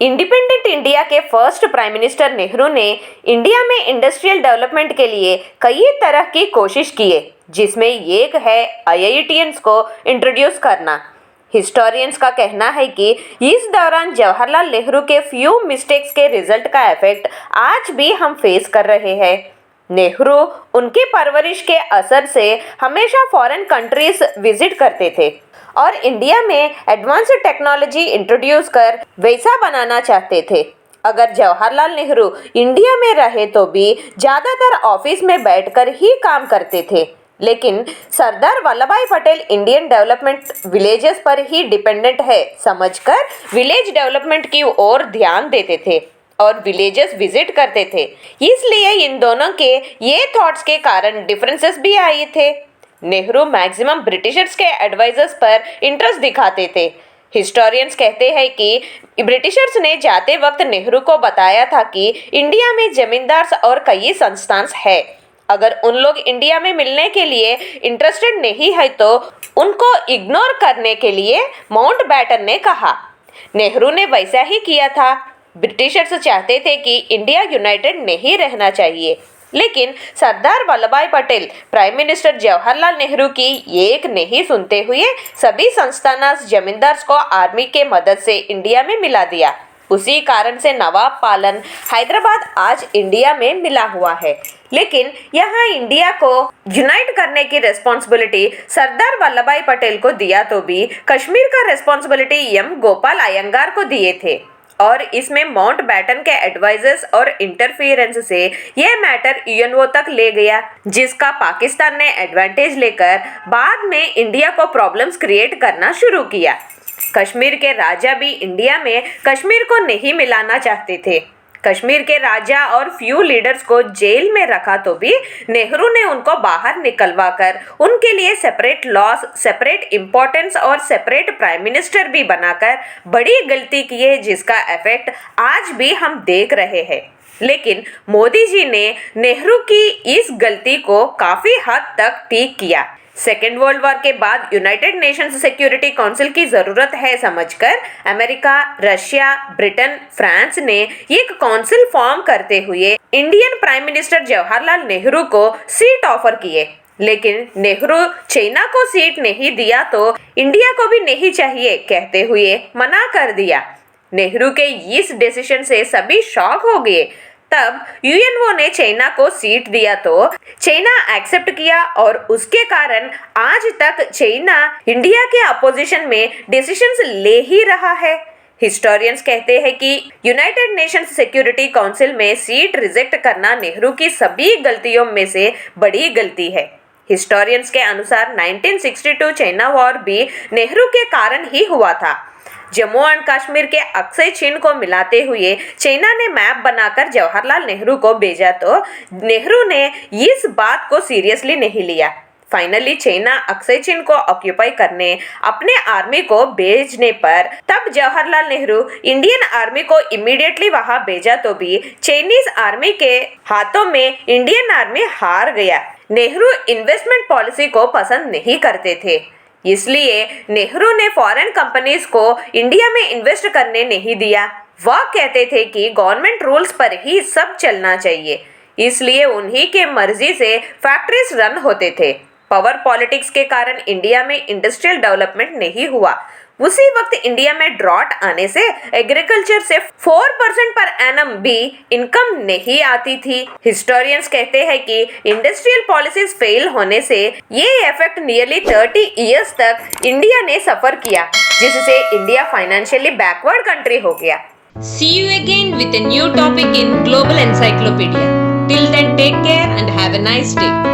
Independent India के first prime minister Nehru ने India में इंडस्ट्रियल डेवलपमेंट के लिए कई तरह की कोशिश की है, जिसमें एक है आईआईटियंस को इंट्रोड्यूस करना। हिस्टोरियंस का कहना है कि इस दौरान जवाहरलाल नेहरू के फ्यू मिस्टेक्स के रिजल्ट का इफेक्ट आज भी हम फेस कर रहे हैं। नेहरू उनकी परवरिश के असर से हमेशा फॉरेन कंट्रीज विजिट करते थे और इंडिया में एडवांस्ड टेक्नोलॉजी इंट्रोड्यूस कर वैसा बनाना चाहते थे। अगर जवाहरलाल नेहरू इंडिया में रहे तो भी ज़्यादातर ऑफिस में बैठकर ही काम करते थे, लेकिन सरदार वल्लभ भाई पटेल इंडियन डेवलपमेंट विलेजेस पर ही डिपेंडेंट है समझकर विलेज डेवलपमेंट की ओर ध्यान देते थे और विलेजेस विजिट करते थे। इसलिए इन दोनों के ये थॉट्स के कारण डिफरेंसेस भी आए थे। नेहरू मैक्सिमम ब्रिटिशर्स के एडवाइजर्स पर इंटरेस्ट दिखाते थे। हिस्टोरियंस कहते हैं कि ब्रिटिशर्स ने जाते वक्त नेहरू को बताया था कि इंडिया में जमींदार और कई संस्थान है, अगर उन लोग इंडिया में मिलने के लिए इंटरेस्टेड नहीं है तो उनको इग्नोर करने के लिए माउंटबेटन ने कहा। नेहरू ने वैसा ही किया था। ब्रिटिशर्स चाहते थे कि इंडिया यूनाइटेड नहीं रहना चाहिए, लेकिन सरदार वल्लभ भाई पटेल प्राइम मिनिस्टर जवाहरलाल नेहरू की एक नहीं सुनते हुए सभी संस्थान जमींदार को आर्मी के मदद से इंडिया में मिला दिया। उसी कारण से नवाब पालन हैदराबाद आज इंडिया में मिला हुआ है, लेकिन यहाँ इंडिया को यूनाइट करने की रिस्पॉन्सिबिलिटी सरदार वल्लभ भाई पटेल को दिया तो भी कश्मीर का रिस्पॉन्सिबिलिटी एम गोपाल अयंगार को दिए थे और इसमें माउंटबेटन के एडवाइजर्स और इंटरफियरेंस से यह मैटर यूएनओ तक ले गया, जिसका पाकिस्तान ने एडवांटेज लेकर बाद में इंडिया को प्रॉब्लम्स क्रिएट करना शुरू किया। कश्मीर के राजा भी इंडिया में कश्मीर को नहीं मिलाना चाहते थे। कश्मीर के राजा और फ्यू लीडर्स को जेल में रखा तो भी नेहरू ने उनको बाहर निकलवा कर उनके लिए सेपरेट लॉस, सेपरेट इम्पोर्टेंस और सेपरेट प्राइम मिनिस्टर भी बनाकर बड़ी गलती की है, जिसका इफेक्ट आज भी हम देख रहे हैं। लेकिन मोदी जी ने नेहरू की इस गलती को काफी हद तक ठीक किया। सेकेंड वर्ल्ड वॉर के बाद यूनाइटेड नेशंस सिक्योरिटी काउंसिल की जरूरत है समझकर अमेरिका, रशिया, ब्रिटेन, फ्रांस ने एक काउंसिल फॉर्म करते हुए Indian prime minister Jawaharlal Nehru को सीट ऑफर किए, लेकिन नेहरू चाइना को सीट नहीं दिया तो इंडिया को भी नहीं चाहिए कहते हुए मना कर दिया। नेहरू के इस डिसीजन से सभी शॉक हो गए। तब यूएनओ ने चाइना को सीट दिया तो चाइना एक्सेप्ट किया और उसके कारण आज तक चाइना इंडिया के अपोजिशन में डिसीजंस ले ही रहा है। हिस्टोरियंस कहते हैं कि यूनाइटेड नेशंस सिक्योरिटी काउंसिल में सीट रिजेक्ट करना नेहरू की सभी गलतियों में से बड़ी गलती है। हिस्टोरियंस के अनुसार 1962 चाइना वॉर भी नेहरू के कारण ही हुआ था। जम्मू एंड कश्मीर के अक्सई चीन को मिलाते हुए चाइना ने मैप बनाकर जवाहरलाल नेहरू को भेजा तो नेहरू ने इस बात को सीरियसली नहीं लिया। फाइनली चाइना अक्सई चीन को ऑक्यूपाई करने अपने आर्मी को भेजने पर तब जवाहरलाल नेहरू इंडियन आर्मी को इमीडिएटली वहां भेजा तो भी चाइनीज आर्मी के हाथों में इंडियन आर्मी हार गया। नेहरू इन्वेस्टमेंट पॉलिसी को पसंद नहीं करते थे, इसलिए नेहरू ने फॉरेन कंपनीज को इंडिया में इन्वेस्ट करने नहीं दिया। वह कहते थे कि गवर्नमेंट रूल्स पर ही सब चलना चाहिए, इसलिए उन्हीं के मर्जी से फैक्ट्रीज रन होते थे। पावर पॉलिटिक्स के कारण इंडिया में इंडस्ट्रियल डेवलपमेंट नहीं हुआ। उसी वक्त इंडिया में ड्रॉट आने से एग्रीकल्चर से 4% पर एनम भी इनकम नहीं आती थी। हिस्टोरियंस कहते हैं कि इंडस्ट्रियल पॉलिसीज फेल होने से ये इफेक्ट नियरली 30 इयर्स तक इंडिया ने सफर किया, जिससे इंडिया फाइनेंशियली बैकवर्ड कंट्री हो गया। See you again with a new topic in Global Encyclopedia. Till then, take care and have a nice day.